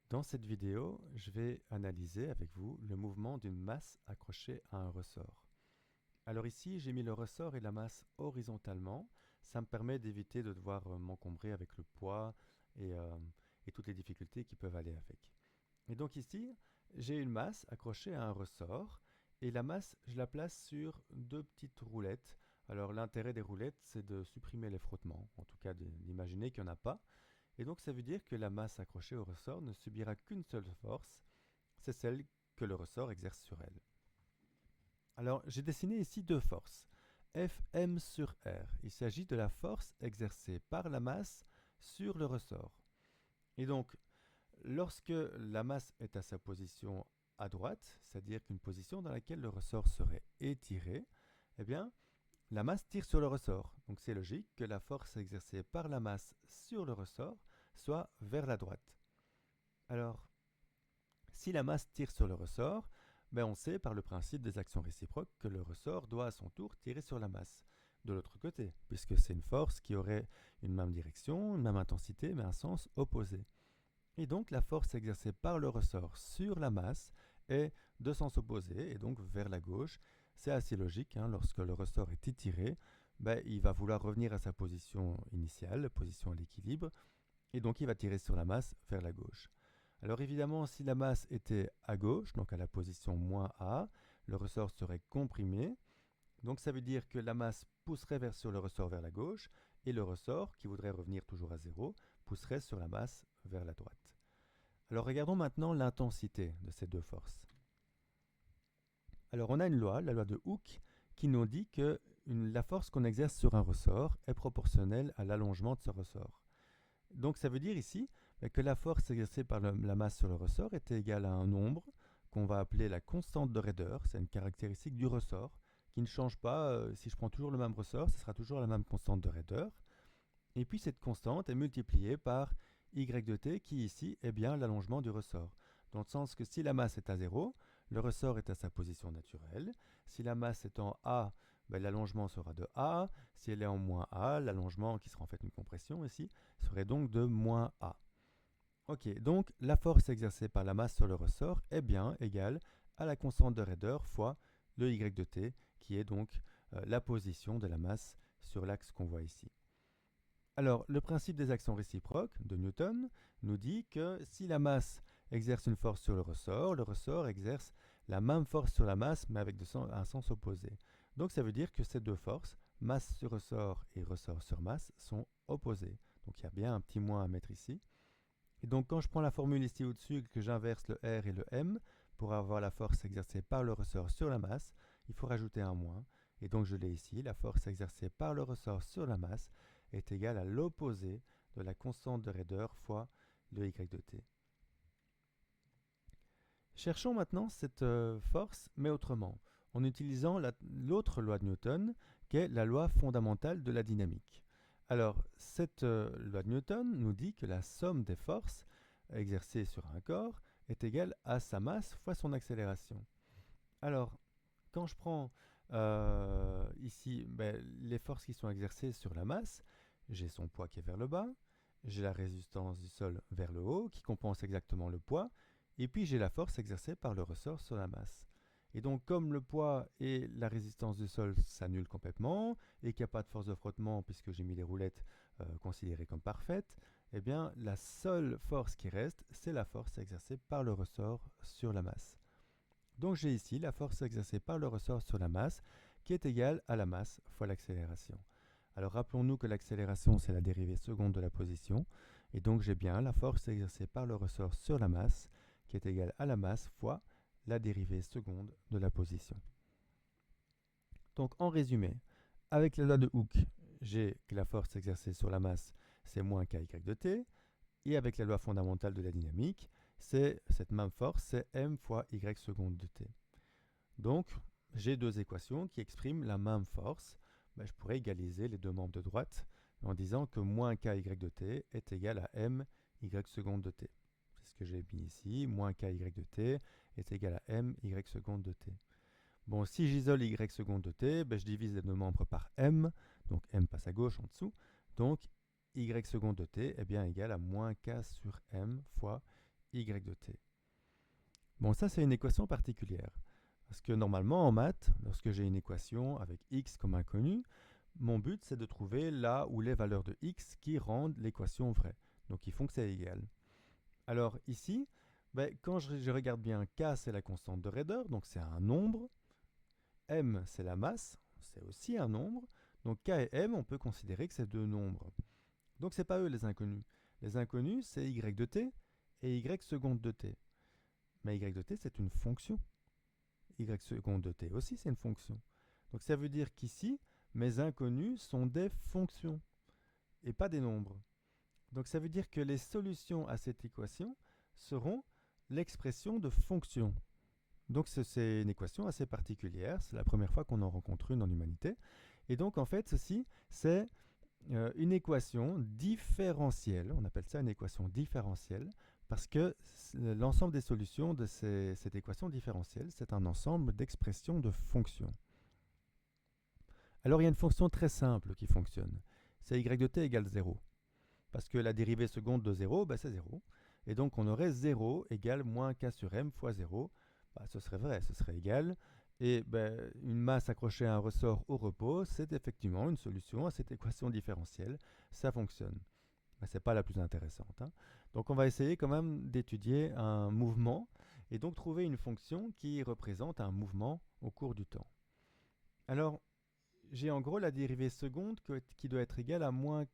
Dans cette vidéo, je vais analyser avec vous le mouvement d'une masse accrochée à un ressort. Alors ici, j'ai mis le ressort et la masse horizontalement. Ça me permet d'éviter de devoir m'encombrer avec le poids et, euh, et toutes les difficultés qui peuvent aller avec. Et donc ici, j'ai une masse accrochée à un ressort et la masse, je la place sur deux petites roulettes. Alors l'intérêt des roulettes, c'est de supprimer les frottements, en tout cas d'imaginer qu'il n'y en a pas. Et donc ça veut dire que la masse accrochée au ressort ne subira qu'une seule force, c'est celle que le ressort exerce sur elle. Alors j'ai dessiné ici deux forces, Fm sur R. Il s'agit de la force exercée par la masse sur le ressort. Et donc lorsque la masse est à sa position à droite, c'est-à-dire qu'une position dans laquelle le ressort serait étiré, eh bien la masse tire sur le ressort. Donc c'est logique que la force exercée par la masse sur le ressort soit vers la droite. Alors, si la masse tire sur le ressort, on sait par le principe des actions réciproques que le ressort doit à son tour tirer sur la masse de l'autre côté, puisque c'est une force qui aurait une même direction, une même intensité, mais un sens opposé. Et donc la force exercée par le ressort sur la masse est de sens opposé, et donc vers la gauche. C'est assez logique, lorsque le ressort est étiré, il va vouloir revenir à sa position initiale, position à l'équilibre, et donc il va tirer sur la masse vers la gauche. Alors évidemment, si la masse était à gauche, donc à la position moins A, le ressort serait comprimé. Donc ça veut dire que la masse pousserait sur le ressort vers la gauche, et le ressort, qui voudrait revenir toujours à zéro, pousserait sur la masse vers la droite. Alors regardons maintenant l'intensité de ces deux forces. Alors on a une loi, la loi de Hooke, qui nous dit que la force qu'on exerce sur un ressort est proportionnelle à l'allongement de ce ressort. Donc ça veut dire ici que la force exercée par la masse sur le ressort est égale à un nombre qu'on va appeler la constante de raideur. C'est une caractéristique du ressort qui ne change pas. Si je prends toujours le même ressort, ce sera toujours la même constante de raideur. Et puis cette constante est multipliée par y de t qui ici est bien l'allongement du ressort. Dans le sens que si la masse est à 0, le ressort est à sa position naturelle. Si la masse est en A, l'allongement sera de A. Si elle est en moins A, l'allongement, qui sera en fait une compression ici, serait donc de moins A. Ok, donc la force exercée par la masse sur le ressort est bien égale à la constante de raideur fois le y de t, qui est donc la position de la masse sur l'axe qu'on voit ici. Alors, le principe des actions réciproques de Newton nous dit que si la masse exerce une force sur le ressort exerce la même force sur la masse, mais avec un sens opposé. Donc ça veut dire que ces deux forces, masse sur ressort et ressort sur masse, sont opposées. Donc il y a bien un petit moins à mettre ici. Et donc quand je prends la formule ici au-dessus et que j'inverse le R et le M, pour avoir la force exercée par le ressort sur la masse, il faut rajouter un moins. Et donc je l'ai ici, la force exercée par le ressort sur la masse est égale à l'opposé de la constante de raideur fois le y de t. Cherchons maintenant cette force, mais autrement, en utilisant l'autre loi de Newton, qui est la loi fondamentale de la dynamique. Alors, cette loi de Newton nous dit que la somme des forces exercées sur un corps est égale à sa masse fois son accélération. Alors, quand je prends ici les forces qui sont exercées sur la masse, j'ai son poids qui est vers le bas, j'ai la résistance du sol vers le haut qui compense exactement le poids, et puis j'ai la force exercée par le ressort sur la masse. Et donc comme le poids et la résistance du sol s'annulent complètement, et qu'il n'y a pas de force de frottement puisque j'ai mis les roulettes considérées comme parfaites, eh bien la seule force qui reste, c'est la force exercée par le ressort sur la masse. Donc j'ai ici la force exercée par le ressort sur la masse qui est égale à la masse fois l'accélération. Alors rappelons-nous que l'accélération c'est la dérivée seconde de la position, et donc j'ai bien la force exercée par le ressort sur la masse qui est égale à la masse fois la dérivée seconde de la position. Donc en résumé, avec la loi de Hooke, j'ai que la force exercée sur la masse c'est moins kY de t, et avec la loi fondamentale de la dynamique, c'est cette même force, c'est m fois y seconde de t. Donc, j'ai deux équations qui expriment la même force. Je pourrais égaliser les deux membres de droite en disant que moins ky de t est égal à m y seconde de t. C'est ce que j'ai mis ici. Moins ky de t est égal à m y seconde de t. Bon, si j'isole y seconde de t, je divise les deux membres par m. Donc m passe à gauche en dessous. Donc y seconde de t est bien égal à moins k sur m fois y de t. Bon, ça c'est une équation particulière. Parce que normalement en maths, lorsque j'ai une équation avec x comme inconnu, mon but c'est de trouver là où les valeurs de x qui rendent l'équation vraie. Donc qui font que c'est égal. Alors ici, quand je regarde bien, k c'est la constante de raideur, donc c'est un nombre. M c'est la masse, c'est aussi un nombre. Donc k et m, on peut considérer que c'est deux nombres. Donc c'est pas eux les inconnus. Les inconnus c'est y de t et y seconde de t. Mais y de t c'est une fonction. Y seconde de t aussi c'est une fonction. Donc ça veut dire qu'ici, mes inconnus sont des fonctions et pas des nombres. Donc ça veut dire que les solutions à cette équation seront l'expression de fonctions. Donc c'est une équation assez particulière, c'est la première fois qu'on en rencontre une en humanité. Et donc en fait ceci c'est une équation différentielle, on appelle ça une équation différentielle, parce que l'ensemble des solutions de cette équation différentielle, c'est un ensemble d'expressions de fonctions. Alors il y a une fonction très simple qui fonctionne, c'est y de t égale 0. Parce que la dérivée seconde de 0, c'est 0. Et donc on aurait 0 égale moins k sur m fois 0. Ce serait vrai, ce serait égal. Et une masse accrochée à un ressort au repos, c'est effectivement une solution à cette équation différentielle. Ça fonctionne. Ce n'est pas la plus intéressante. Donc on va essayer quand même d'étudier un mouvement et donc trouver une fonction qui représente un mouvement au cours du temps. Alors, j'ai en gros la dérivée seconde qui doit être égale à moins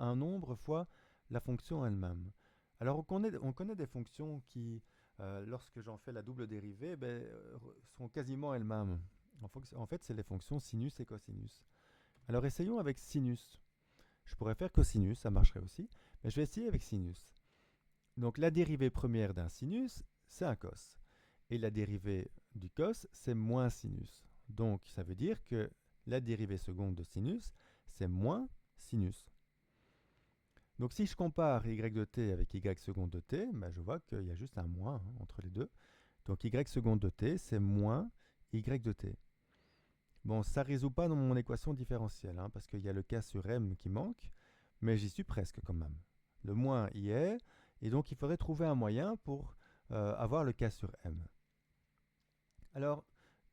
un nombre fois la fonction elle-même. Alors on connaît des fonctions qui, lorsque j'en fais la double dérivée, sont quasiment elles-mêmes. En fait, c'est les fonctions sinus et cosinus. Alors essayons avec sinus. Je pourrais faire cosinus, ça marcherait aussi, mais je vais essayer avec sinus. Donc la dérivée première d'un sinus, c'est un cos. Et la dérivée du cos, c'est moins sinus. Donc ça veut dire que la dérivée seconde de sinus, c'est moins sinus. Donc si je compare y de t avec y seconde de t, je vois qu'il y a juste un moins entre les deux. Donc y seconde de t, c'est moins y de t. Bon, ça ne résout pas dans mon équation différentielle, parce qu'il y a le k sur m qui manque, mais j'y suis presque quand même. Le moins y est, et donc il faudrait trouver un moyen pour avoir le k sur m. Alors,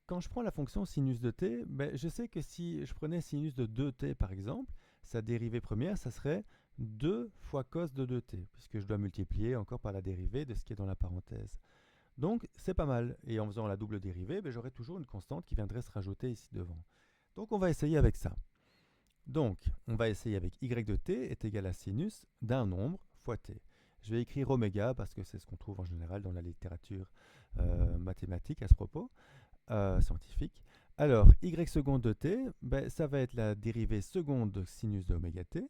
quand je prends la fonction sinus de t, je sais que si je prenais sinus de 2t par exemple, sa dérivée première, ça serait 2 fois cos de 2t, puisque je dois multiplier encore par la dérivée de ce qui est dans la parenthèse. Donc c'est pas mal, et en faisant la double dérivée, j'aurai toujours une constante qui viendrait se rajouter ici devant. Donc on va essayer avec ça. Donc on va essayer avec y de t est égal à sinus d'un nombre fois t. Je vais écrire oméga parce que c'est ce qu'on trouve en général dans la littérature mathématique à ce propos. Scientifique. Alors, y seconde de t, ça va être la dérivée seconde de sinus de oméga t.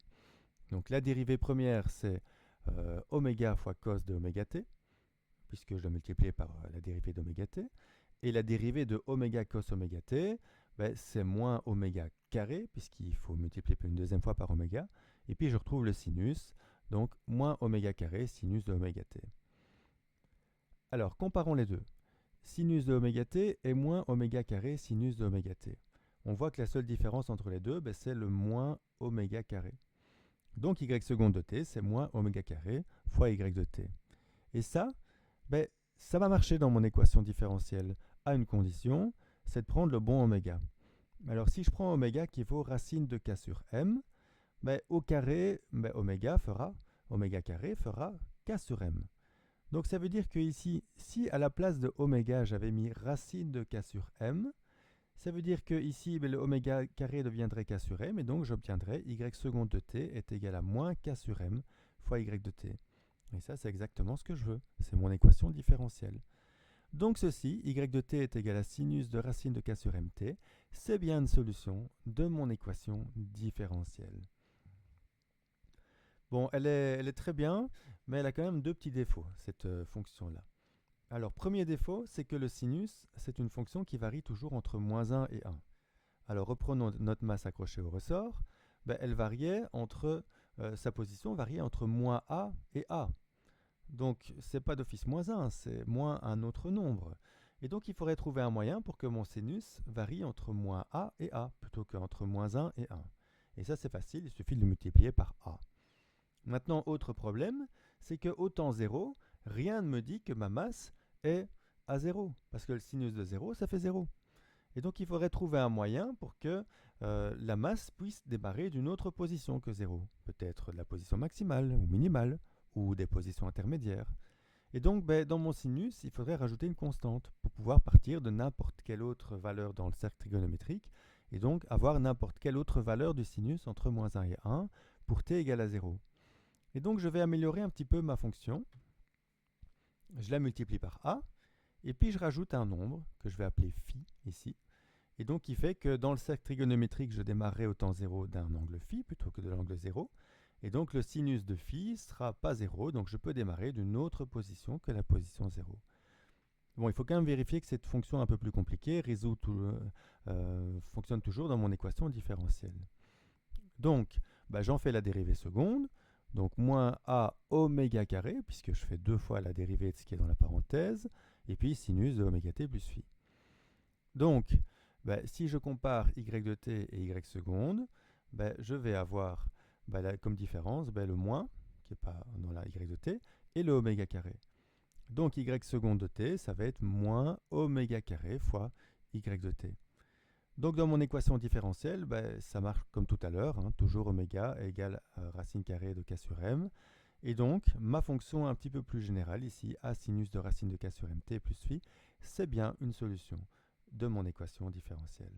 Donc la dérivée première, c'est oméga fois cos de oméga t, puisque je dois multiplier par la dérivée d'oméga t. Et la dérivée de oméga cos oméga t, c'est moins oméga carré, puisqu'il faut multiplier une deuxième fois par oméga. Et puis je retrouve le sinus, donc moins oméga carré sinus de oméga t. Alors, comparons les deux. Sinus de oméga t est moins oméga carré sinus de oméga t. On voit que la seule différence entre les deux, c'est le moins oméga carré. Donc y seconde de t, c'est moins oméga carré fois y de t. Et ça, ça va marcher dans mon équation différentielle à une condition, c'est de prendre le bon oméga. Alors si je prends oméga qui vaut racine de k sur m, au carré, oméga carré fera k sur m. Donc ça veut dire que ici, si à la place de oméga, j'avais mis racine de k sur m, ça veut dire que ici, le oméga carré deviendrait k sur m, et donc j'obtiendrai y seconde de t est égal à moins k sur m fois y de t. Et ça, c'est exactement ce que je veux. C'est mon équation différentielle. Donc ceci, y de t est égal à sinus de racine de k sur mt, c'est bien une solution de mon équation différentielle. Bon, elle est très bien, mais elle a quand même deux petits défauts, cette fonction-là. Alors, premier défaut, c'est que le sinus, c'est une fonction qui varie toujours entre moins 1 et 1. Alors, reprenons notre masse accrochée au ressort. Elle variait entre, sa position variait entre moins a et a. Donc, ce n'est pas d'office moins 1, c'est moins un autre nombre. Et donc, il faudrait trouver un moyen pour que mon sinus varie entre moins a et a, plutôt qu'entre moins 1 et 1. Et ça, c'est facile, il suffit de le multiplier par a. Maintenant, autre problème, c'est qu'au temps 0, rien ne me dit que ma masse est à 0, parce que le sinus de 0, ça fait 0. Et donc il faudrait trouver un moyen pour que la masse puisse démarrer d'une autre position que 0. Peut-être de la position maximale ou minimale, ou des positions intermédiaires. Et donc dans mon sinus, il faudrait rajouter une constante pour pouvoir partir de n'importe quelle autre valeur dans le cercle trigonométrique, et donc avoir n'importe quelle autre valeur du sinus entre moins 1 et 1 pour t égale à 0. Et donc je vais améliorer un petit peu ma fonction. Je la multiplie par a, et puis je rajoute un nombre que je vais appeler phi ici. Et donc qui fait que dans le cercle trigonométrique, je démarrerai au temps 0 d'un angle phi plutôt que de l'angle 0. Et donc le sinus de phi sera pas 0, donc je peux démarrer d'une autre position que la position 0. Bon, il faut quand même vérifier que cette fonction un peu plus compliquée fonctionne toujours dans mon équation différentielle. Donc, j'en fais la dérivée seconde, donc moins a oméga carré, puisque je fais 2 fois la dérivée de ce qui est dans la parenthèse, et puis sinus de oméga t plus phi. Donc, si je compare y de t et y seconde, je vais avoir comme différence le moins, qui n'est pas dans la y de t, et le oméga carré. Donc y seconde de t, ça va être moins oméga carré fois y de t. Donc dans mon équation différentielle, ça marche comme tout à l'heure, toujours oméga égale racine carrée de k sur m. Et donc ma fonction un petit peu plus générale ici, a sinus de racine de k sur mt plus phi, c'est bien une solution de mon équation différentielle.